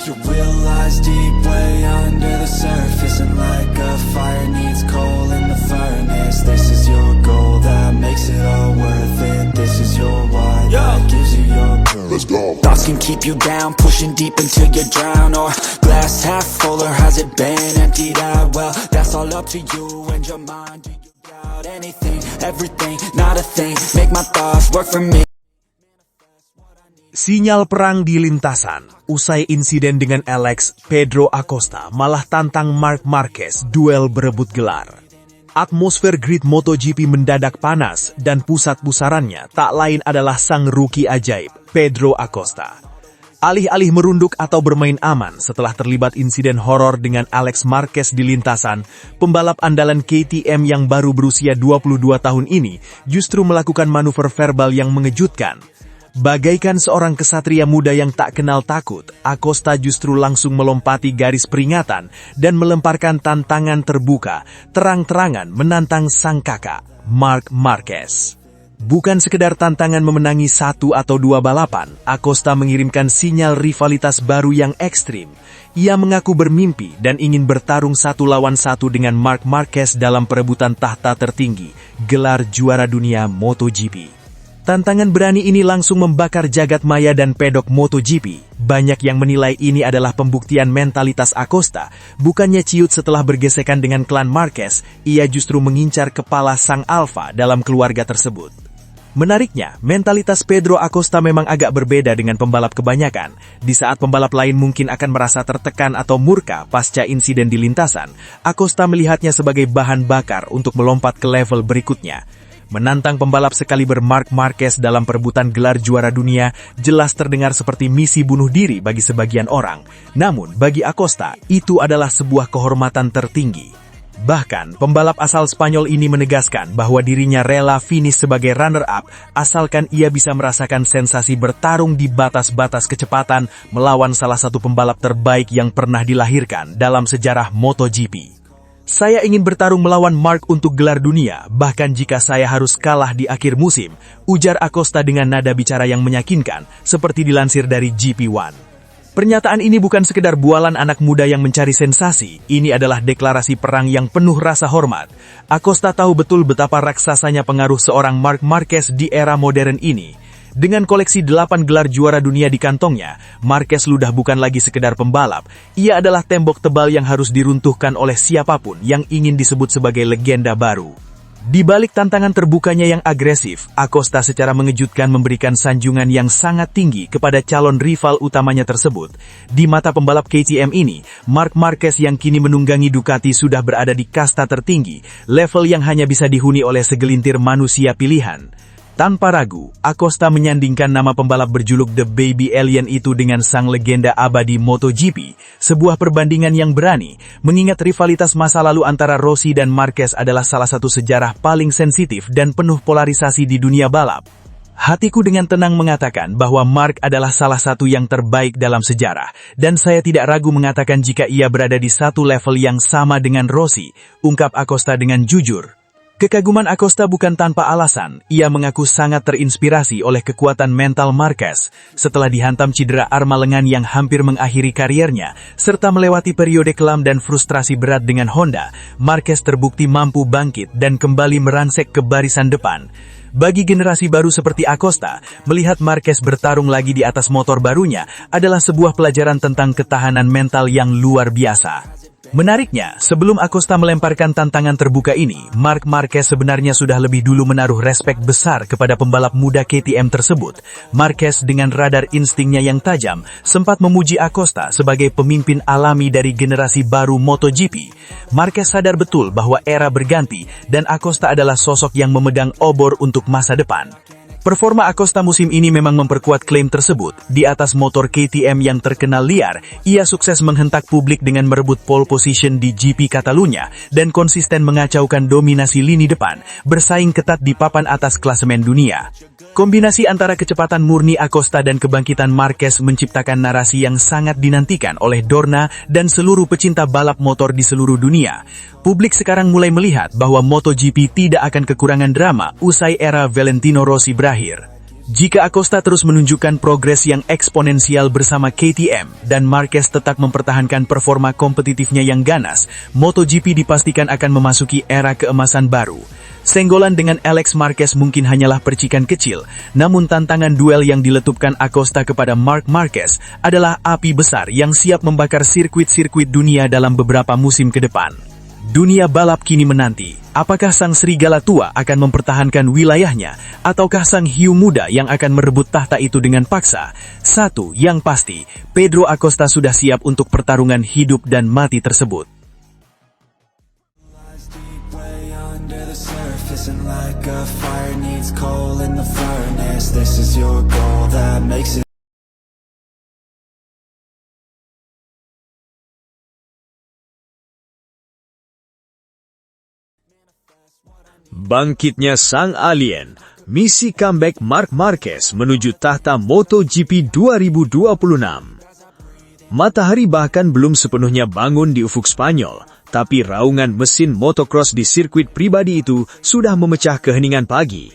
You realize deep way under the surface, and like a fire needs coal in the furnace. This is your goal that makes it all worth it. This is your why that gives you your purpose. Let's go. Thoughts can keep you down, pushing deep until you drown. Or glass half full, or has it been emptied out? Well, that's all up to you and your mind. Do you doubt anything, everything, not a thing? Make my thoughts work for me. Sinyal perang di lintasan. Usai insiden dengan Alex, Pedro Acosta malah tantang Marc Marquez duel berebut gelar. Atmosfer grid MotoGP mendadak panas dan pusat pusarannya tak lain adalah sang rookie ajaib, Pedro Acosta. Alih-alih merunduk atau bermain aman setelah terlibat insiden horor dengan Alex Marquez di lintasan, pembalap andalan KTM yang baru berusia 22 tahun ini justru melakukan manuver verbal yang mengejutkan. Bagaikan seorang kesatria muda yang tak kenal takut, Acosta justru langsung melompati garis peringatan dan melemparkan tantangan terbuka, terang-terangan menantang sang kakak, Marc Marquez. Bukan sekedar tantangan memenangi 1 atau 2 balapan, Acosta mengirimkan sinyal rivalitas baru yang ekstrim. Ia mengaku bermimpi dan ingin bertarung 1 lawan 1 dengan Marc Marquez dalam perebutan tahta tertinggi, gelar juara dunia MotoGP. Tantangan berani ini langsung membakar jagat maya dan pedok MotoGP. Banyak yang menilai ini adalah pembuktian mentalitas Acosta. Bukannya ciut setelah bergesekan dengan klan Marquez, ia justru mengincar kepala sang alfa dalam keluarga tersebut. Menariknya, mentalitas Pedro Acosta memang agak berbeda dengan pembalap kebanyakan. Di saat pembalap lain mungkin akan merasa tertekan atau murka pasca insiden di lintasan, Acosta melihatnya sebagai bahan bakar untuk melompat ke level berikutnya. Menantang pembalap sekaliber Marc Marquez dalam perebutan gelar juara dunia jelas terdengar seperti misi bunuh diri bagi sebagian orang. Namun, bagi Acosta, itu adalah sebuah kehormatan tertinggi. Bahkan, pembalap asal Spanyol ini menegaskan bahwa dirinya rela finish sebagai runner-up asalkan ia bisa merasakan sensasi bertarung di batas-batas kecepatan melawan salah satu pembalap terbaik yang pernah dilahirkan dalam sejarah MotoGP. Saya ingin bertarung melawan Marc untuk gelar dunia, bahkan jika saya harus kalah di akhir musim, ujar Acosta dengan nada bicara yang meyakinkan, seperti dilansir dari GP1. Pernyataan ini bukan sekedar bualan anak muda yang mencari sensasi, ini adalah deklarasi perang yang penuh rasa hormat. Acosta tahu betul betapa raksasanya pengaruh seorang Marc Marquez di era modern ini. Dengan koleksi 8 gelar juara dunia di kantongnya, Marquez sudah bukan lagi sekedar pembalap. Ia adalah tembok tebal yang harus diruntuhkan oleh siapapun yang ingin disebut sebagai legenda baru. Di balik tantangan terbukanya yang agresif, Acosta secara mengejutkan memberikan sanjungan yang sangat tinggi kepada calon rival utamanya tersebut. Di mata pembalap KTM ini, Marc Marquez yang kini menunggangi Ducati sudah berada di kasta tertinggi, level yang hanya bisa dihuni oleh segelintir manusia pilihan. Tanpa ragu, Acosta menyandingkan nama pembalap berjuluk The Baby Alien itu dengan sang legenda abadi MotoGP, sebuah perbandingan yang berani, mengingat rivalitas masa lalu antara Rossi dan Marquez adalah salah satu sejarah paling sensitif dan penuh polarisasi di dunia balap. Hatiku dengan tenang mengatakan bahwa Marc adalah salah satu yang terbaik dalam sejarah, dan saya tidak ragu mengatakan jika ia berada di satu level yang sama dengan Rossi, ungkap Acosta dengan jujur. Kekaguman Acosta bukan tanpa alasan, ia mengaku sangat terinspirasi oleh kekuatan mental Marquez. Setelah dihantam cedera arma lengan yang hampir mengakhiri kariernya, serta melewati periode kelam dan frustrasi berat dengan Honda, Marquez terbukti mampu bangkit dan kembali meransek ke barisan depan. Bagi generasi baru seperti Acosta, melihat Marquez bertarung lagi di atas motor barunya adalah sebuah pelajaran tentang ketahanan mental yang luar biasa. Menariknya, sebelum Acosta melemparkan tantangan terbuka ini, Marc Marquez sebenarnya sudah lebih dulu menaruh respek besar kepada pembalap muda KTM tersebut. Marquez dengan radar instingnya yang tajam, sempat memuji Acosta sebagai pemimpin alami dari generasi baru MotoGP. Marquez sadar betul bahwa era berganti, dan Acosta adalah sosok yang memegang obor untuk masa depan. Performa Acosta musim ini memang memperkuat klaim tersebut. Di atas motor KTM yang terkenal liar, ia sukses menghentak publik dengan merebut pole position di GP Catalunya dan konsisten mengacaukan dominasi lini depan, bersaing ketat di papan atas klasemen dunia. Kombinasi antara kecepatan murni Acosta dan kebangkitan Marquez menciptakan narasi yang sangat dinantikan oleh Dorna dan seluruh pecinta balap motor di seluruh dunia. Publik sekarang mulai melihat bahwa MotoGP tidak akan kekurangan drama usai era Valentino Rossi berakhir. Jika Acosta terus menunjukkan progres yang eksponensial bersama KTM dan Marquez tetap mempertahankan performa kompetitifnya yang ganas, MotoGP dipastikan akan memasuki era keemasan baru. Senggolan dengan Alex Marquez mungkin hanyalah percikan kecil, namun tantangan duel yang diletupkan Acosta kepada Marc Marquez adalah api besar yang siap membakar sirkuit-sirkuit dunia dalam beberapa musim ke depan. Dunia balap kini menanti, apakah sang serigala tua akan mempertahankan wilayahnya, ataukah sang hiu muda yang akan merebut tahta itu dengan paksa? Satu yang pasti, Pedro Acosta sudah siap untuk pertarungan hidup dan mati tersebut. Bangkitnya sang alien, misi comeback Marc Marquez menuju tahta MotoGP 2026. Matahari bahkan belum sepenuhnya bangun di ufuk Spanyol, tapi raungan mesin motocross di sirkuit pribadi itu sudah memecah keheningan pagi.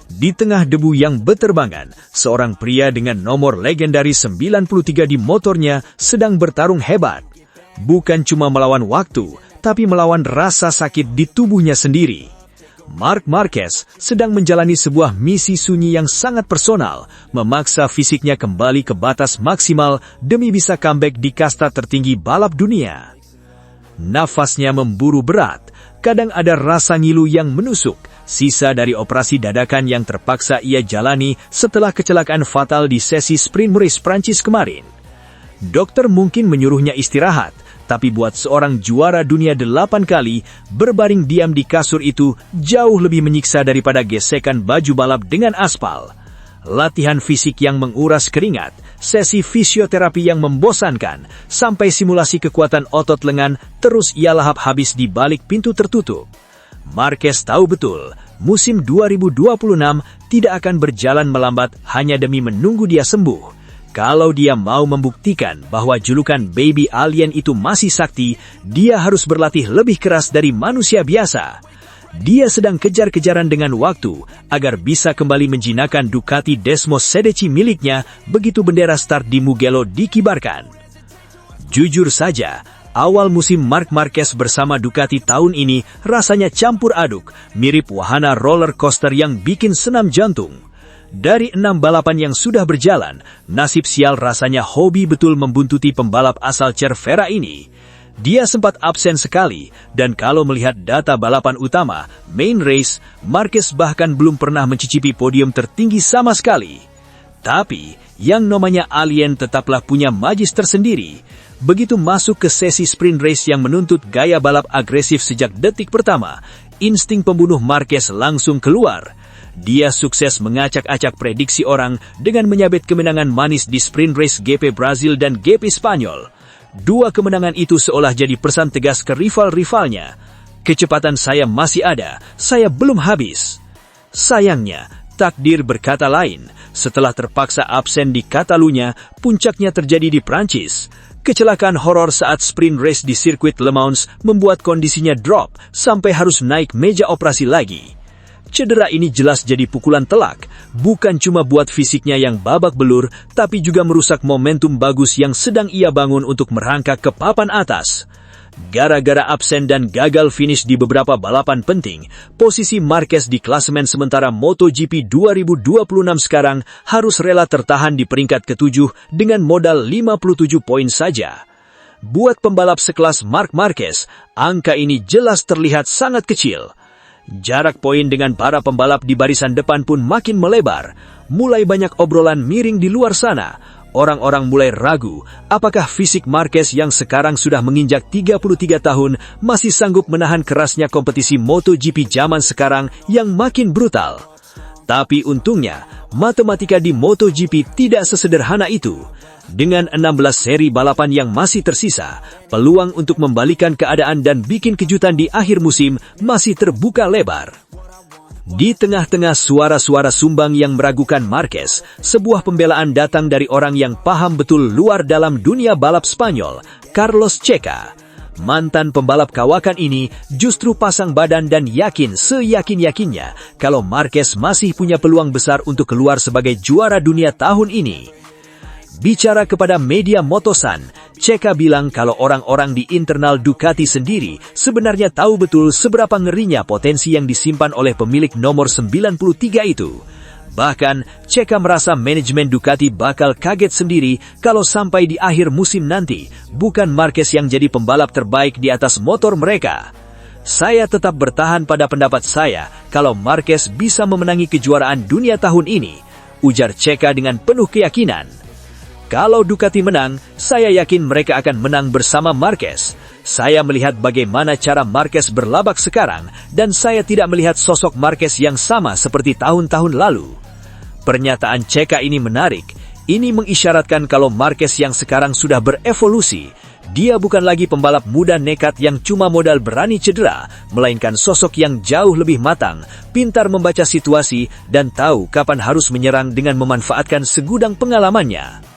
Di tengah debu yang beterbangan, seorang pria dengan nomor legendaris 93 di motornya sedang bertarung hebat. Bukan cuma melawan waktu, tapi melawan rasa sakit di tubuhnya sendiri. Marc Marquez sedang menjalani sebuah misi sunyi yang sangat personal, memaksa fisiknya kembali ke batas maksimal demi bisa comeback di kasta tertinggi balap dunia. Nafasnya memburu berat, kadang ada rasa ngilu yang menusuk, sisa dari operasi dadakan yang terpaksa ia jalani setelah kecelakaan fatal di sesi sprint race Prancis kemarin. Dokter mungkin menyuruhnya istirahat, tapi buat seorang juara dunia 8 kali, berbaring diam di kasur itu jauh lebih menyiksa daripada gesekan baju balap dengan aspal. Latihan fisik yang menguras keringat, sesi fisioterapi yang membosankan, sampai simulasi kekuatan otot lengan terus ia lahap habis di balik pintu tertutup. Marquez tahu betul, musim 2026 tidak akan berjalan melambat hanya demi menunggu dia sembuh. Kalau dia mau membuktikan bahwa julukan Baby Alien itu masih sakti, dia harus berlatih lebih keras dari manusia biasa. Dia sedang kejar-kejaran dengan waktu agar bisa kembali menjinakkan Ducati Desmos Cedeci miliknya begitu bendera start di Mugello dikibarkan. Jujur saja, awal musim Marc Marquez bersama Ducati tahun ini rasanya campur aduk, mirip wahana roller coaster yang bikin senam jantung. Dari 6 balapan yang sudah berjalan, nasib sial rasanya hobi betul membuntuti pembalap asal Cervera ini. Dia sempat absen sekali, dan kalau melihat data balapan utama, main race, Marquez bahkan belum pernah mencicipi podium tertinggi sama sekali. Tapi, yang namanya alien tetaplah punya magis tersendiri. Begitu masuk ke sesi sprint race yang menuntut gaya balap agresif sejak detik pertama, insting pembunuh Marquez langsung keluar. Dia sukses mengacak-acak prediksi orang dengan menyabet kemenangan manis di sprint race GP Brazil dan GP Spanyol. 2 kemenangan itu seolah jadi pesan tegas ke rival-rivalnya. Kecepatan saya masih ada, saya belum habis. Sayangnya, takdir berkata lain. Setelah terpaksa absen di Katalunya, puncaknya terjadi di Prancis. Kecelakaan horor saat sprint race di sirkuit Le Mans membuat kondisinya drop sampai harus naik meja operasi lagi. Cedera ini jelas jadi pukulan telak, bukan cuma buat fisiknya yang babak belur, tapi juga merusak momentum bagus yang sedang ia bangun untuk merangkak ke papan atas. Gara-gara absen dan gagal finish di beberapa balapan penting, posisi Marquez di klasemen sementara MotoGP 2026 sekarang harus rela tertahan di peringkat ke-7 dengan modal 57 poin saja. Buat pembalap sekelas Marc Marquez, angka ini jelas terlihat sangat kecil. Jarak poin dengan para pembalap di barisan depan pun makin melebar. Mulai banyak obrolan miring di luar sana. Orang-orang mulai ragu apakah fisik Marquez yang sekarang sudah menginjak 33 tahun masih sanggup menahan kerasnya kompetisi MotoGP zaman sekarang yang makin brutal. Tapi untungnya, matematika di MotoGP tidak sesederhana itu. Dengan 16 seri balapan yang masih tersisa, peluang untuk membalikan keadaan dan bikin kejutan di akhir musim masih terbuka lebar. Di tengah-tengah suara-suara sumbang yang meragukan Marquez, sebuah pembelaan datang dari orang yang paham betul luar dalam dunia balap Spanyol, Carlos Checa. Mantan pembalap kawakan ini justru pasang badan dan yakin seyakin-yakinnya kalau Marquez masih punya peluang besar untuk keluar sebagai juara dunia tahun ini. Bicara kepada media Motosan, Ceka bilang kalau orang-orang di internal Ducati sendiri sebenarnya tahu betul seberapa ngerinya potensi yang disimpan oleh pemilik nomor 93 itu. Bahkan, Ceka merasa manajemen Ducati bakal kaget sendiri kalau sampai di akhir musim nanti, bukan Marquez yang jadi pembalap terbaik di atas motor mereka. Saya tetap bertahan pada pendapat saya kalau Marquez bisa memenangi kejuaraan dunia tahun ini, ujar Ceka dengan penuh keyakinan. Kalau Ducati menang, saya yakin mereka akan menang bersama Marquez. Saya melihat bagaimana cara Marquez berlabak sekarang, dan saya tidak melihat sosok Marquez yang sama seperti tahun-tahun lalu. Pernyataan Ceka ini menarik. Ini mengisyaratkan kalau Marquez yang sekarang sudah berevolusi. Dia bukan lagi pembalap muda nekat yang cuma modal berani cedera, melainkan sosok yang jauh lebih matang, pintar membaca situasi, dan tahu kapan harus menyerang dengan memanfaatkan segudang pengalamannya.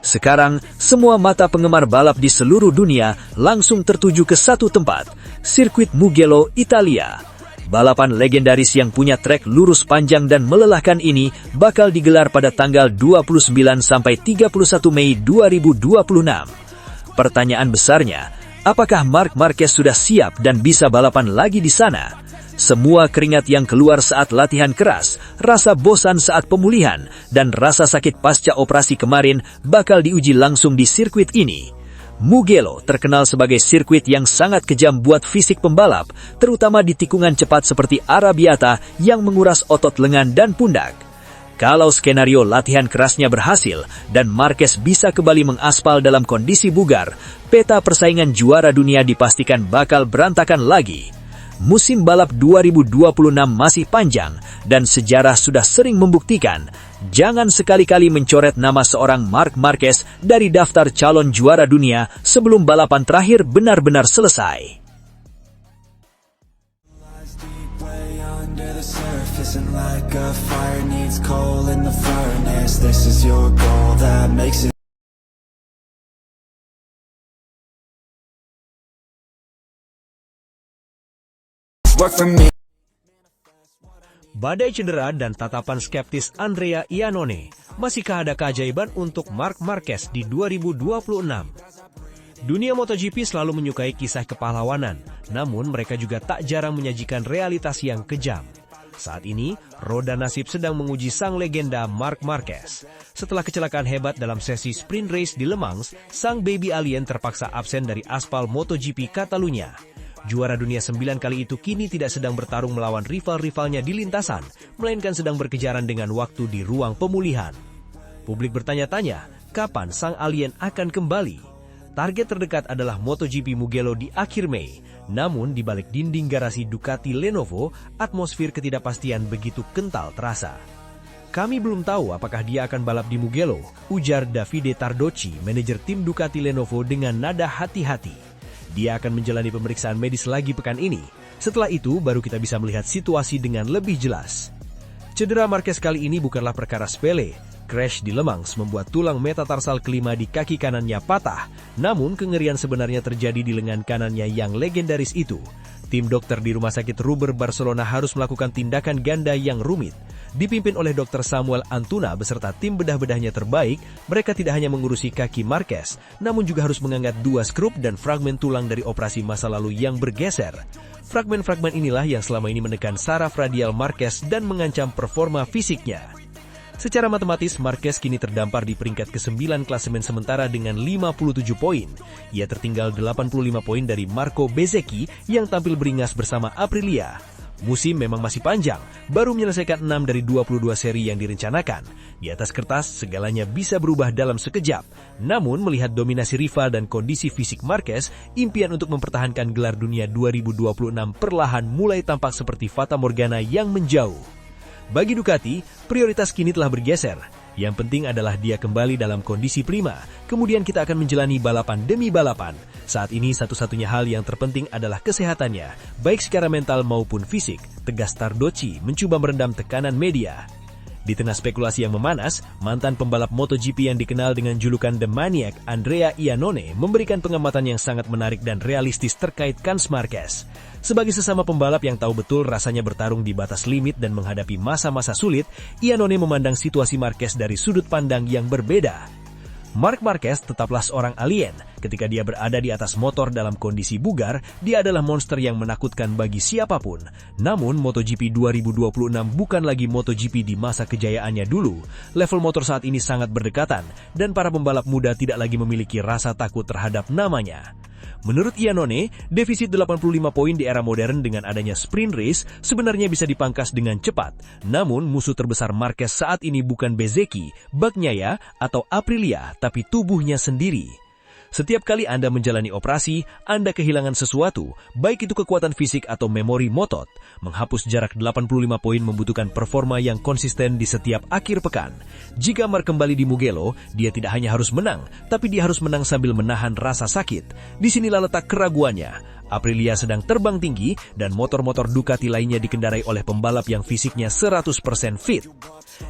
Sekarang, semua mata penggemar balap di seluruh dunia langsung tertuju ke satu tempat, sirkuit Mugello, Italia. Balapan legendaris yang punya trek lurus panjang dan melelahkan ini bakal digelar pada tanggal 29 sampai 31 Mei 2026. Pertanyaan besarnya, apakah Marc Marquez sudah siap dan bisa balapan lagi di sana? Semua keringat yang keluar saat latihan keras, rasa bosan saat pemulihan, dan rasa sakit pasca operasi kemarin bakal diuji langsung di sirkuit ini. Mugello terkenal sebagai sirkuit yang sangat kejam buat fisik pembalap, terutama di tikungan cepat seperti Arrabbiata yang menguras otot lengan dan pundak. Kalau skenario latihan kerasnya berhasil dan Marquez bisa kembali mengaspal dalam kondisi bugar, peta persaingan juara dunia dipastikan bakal berantakan lagi. Musim balap 2026 masih panjang dan sejarah sudah sering membuktikan, jangan sekali-kali mencoret nama seorang Marc Marquez dari daftar calon juara dunia sebelum balapan terakhir benar-benar selesai. Badai cedera dan tatapan skeptis Andrea Iannone, masihkah ada keajaiban untuk Marc Marquez di 2026? Dunia MotoGP selalu menyukai kisah kepahlawanan, namun mereka juga tak jarang menyajikan realitas yang kejam. Saat ini, roda nasib sedang menguji sang legenda Marc Marquez. Setelah kecelakaan hebat dalam sesi sprint race di Le Mans, sang baby alien terpaksa absen dari aspal MotoGP Catalunya. Juara dunia 9 kali itu kini tidak sedang bertarung melawan rival-rivalnya di lintasan, melainkan sedang berkejaran dengan waktu di ruang pemulihan. Publik bertanya-tanya, kapan sang alien akan kembali? Target terdekat adalah MotoGP Mugello di akhir Mei. Namun di balik dinding garasi Ducati Lenovo, atmosfer ketidakpastian begitu kental terasa. Kami belum tahu apakah dia akan balap di Mugello, ujar Davide Tardocci, manajer tim Ducati Lenovo dengan nada hati-hati. Dia akan menjalani pemeriksaan medis lagi pekan ini. Setelah itu, baru kita bisa melihat situasi dengan lebih jelas. Cedera Marquez kali ini bukanlah perkara sepele. Crash di Le Mans membuat tulang metatarsal kelima di kaki kanannya patah. Namun, kengerian sebenarnya terjadi di lengan kanannya yang legendaris itu. Tim dokter di Rumah Sakit Ruber Barcelona harus melakukan tindakan ganda yang rumit. Dipimpin oleh Dr. Samuel Antuna beserta tim bedah-bedahnya terbaik, mereka tidak hanya mengurusi kaki Marquez, namun juga harus mengangkat 2 skrup dan fragmen tulang dari operasi masa lalu yang bergeser. Fragmen-fragmen inilah yang selama ini menekan saraf radial Marquez dan mengancam performa fisiknya. Secara matematis, Marquez kini terdampar di peringkat ke-9 klasemen sementara dengan 57 poin. Ia tertinggal 85 poin dari Marco Bezzecchi yang tampil beringas bersama Aprilia. Musim memang masih panjang, baru menyelesaikan 6 dari 22 seri yang direncanakan. Di atas kertas, segalanya bisa berubah dalam sekejap. Namun, melihat dominasi rival dan kondisi fisik Marquez, impian untuk mempertahankan gelar dunia 2026 perlahan mulai tampak seperti fata morgana yang menjauh. Bagi Ducati, prioritas kini telah bergeser. Yang penting adalah dia kembali dalam kondisi prima. Kemudian kita akan menjalani balapan demi balapan. Saat ini satu-satunya hal yang terpenting adalah kesehatannya, baik secara mental maupun fisik, tegas Tardocci mencoba merendam tekanan media. Di tengah spekulasi yang memanas, mantan pembalap MotoGP yang dikenal dengan julukan The Maniac, Andrea Iannone, memberikan pengamatan yang sangat menarik dan realistis terkait Kans Marquez. Sebagai sesama pembalap yang tahu betul rasanya bertarung di batas limit dan menghadapi masa-masa sulit, Iannone memandang situasi Marquez dari sudut pandang yang berbeda. Marc Marquez tetaplah seorang alien. Ketika dia berada di atas motor dalam kondisi bugar, dia adalah monster yang menakutkan bagi siapapun. Namun, MotoGP 2026 bukan lagi MotoGP di masa kejayaannya dulu. Level motor saat ini sangat berdekatan, dan para pembalap muda tidak lagi memiliki rasa takut terhadap namanya. Menurut Iannone, defisit 85 poin di era modern dengan adanya sprint race sebenarnya bisa dipangkas dengan cepat. Namun, musuh terbesar Marquez saat ini bukan Bezzecchi, Bagnaia, atau Aprilia, tapi tubuhnya sendiri. Setiap kali Anda menjalani operasi, Anda kehilangan sesuatu, baik itu kekuatan fisik atau memori motot. Menghapus jarak 85 poin membutuhkan performa yang konsisten di setiap akhir pekan. Jika Marc kembali di Mugello, dia tidak hanya harus menang, tapi dia harus menang sambil menahan rasa sakit. Disinilah letak keraguannya. Aprilia sedang terbang tinggi dan motor-motor Ducati lainnya dikendarai oleh pembalap yang fisiknya 100% fit.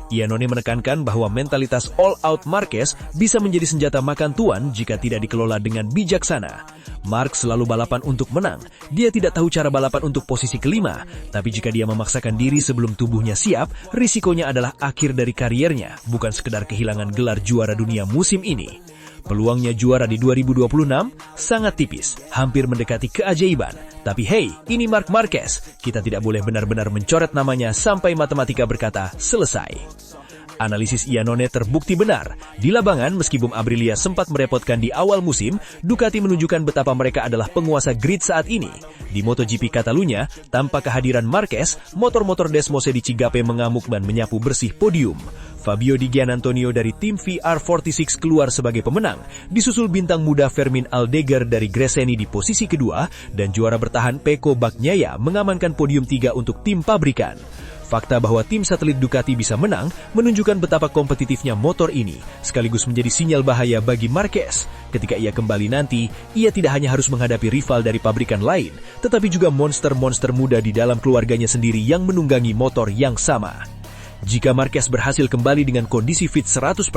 Iannone menekankan bahwa mentalitas all-out Marquez bisa menjadi senjata makan tuan jika tidak dikelola dengan bijaksana. Marc selalu balapan untuk menang. Dia tidak tahu cara balapan untuk posisi kelima, tapi jika dia memaksakan diri sebelum tubuhnya siap, risikonya adalah akhir dari kariernya, bukan sekedar kehilangan gelar juara dunia musim ini. Peluangnya juara di 2026 sangat tipis, hampir mendekati keajaiban. Tapi hey, ini Marc Marquez. Kita tidak boleh benar-benar mencoret namanya sampai matematika berkata selesai. Analisis Iannone terbukti benar. Di lapangan, meskipun Aprilia sempat merepotkan di awal musim, Ducati menunjukkan betapa mereka adalah penguasa grid saat ini. Di MotoGP Catalunya, tanpa kehadiran Marquez, motor-motor Desmose di Cigape mengamuk dan menyapu bersih podium. Fabio Di Giannantonio dari tim VR46 keluar sebagai pemenang, disusul bintang muda Fermin Aldeguer dari Gresini di posisi kedua, dan juara bertahan Pecco Bagnaia mengamankan podium 3 untuk tim pabrikan. Fakta bahwa tim satelit Ducati bisa menang menunjukkan betapa kompetitifnya motor ini, sekaligus menjadi sinyal bahaya bagi Marquez. Ketika ia kembali nanti, ia tidak hanya harus menghadapi rival dari pabrikan lain, tetapi juga monster-monster muda di dalam keluarganya sendiri yang menunggangi motor yang sama. Jika Marquez berhasil kembali dengan kondisi fit 100%,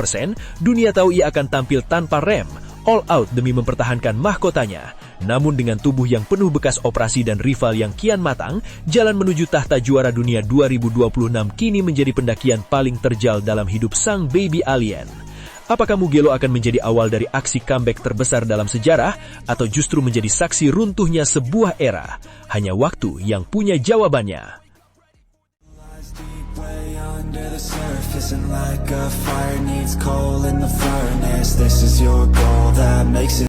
dunia tahu ia akan tampil tanpa rem, all out demi mempertahankan mahkotanya. Namun dengan tubuh yang penuh bekas operasi dan rival yang kian matang, jalan menuju tahta juara dunia 2026 kini menjadi pendakian paling terjal dalam hidup sang baby alien. Apakah Mugello akan menjadi awal dari aksi comeback terbesar dalam sejarah, atau justru menjadi saksi runtuhnya sebuah era? Hanya waktu yang punya jawabannya. Under the surface and like a fire needs coal in the furnace. This is your goal that makes it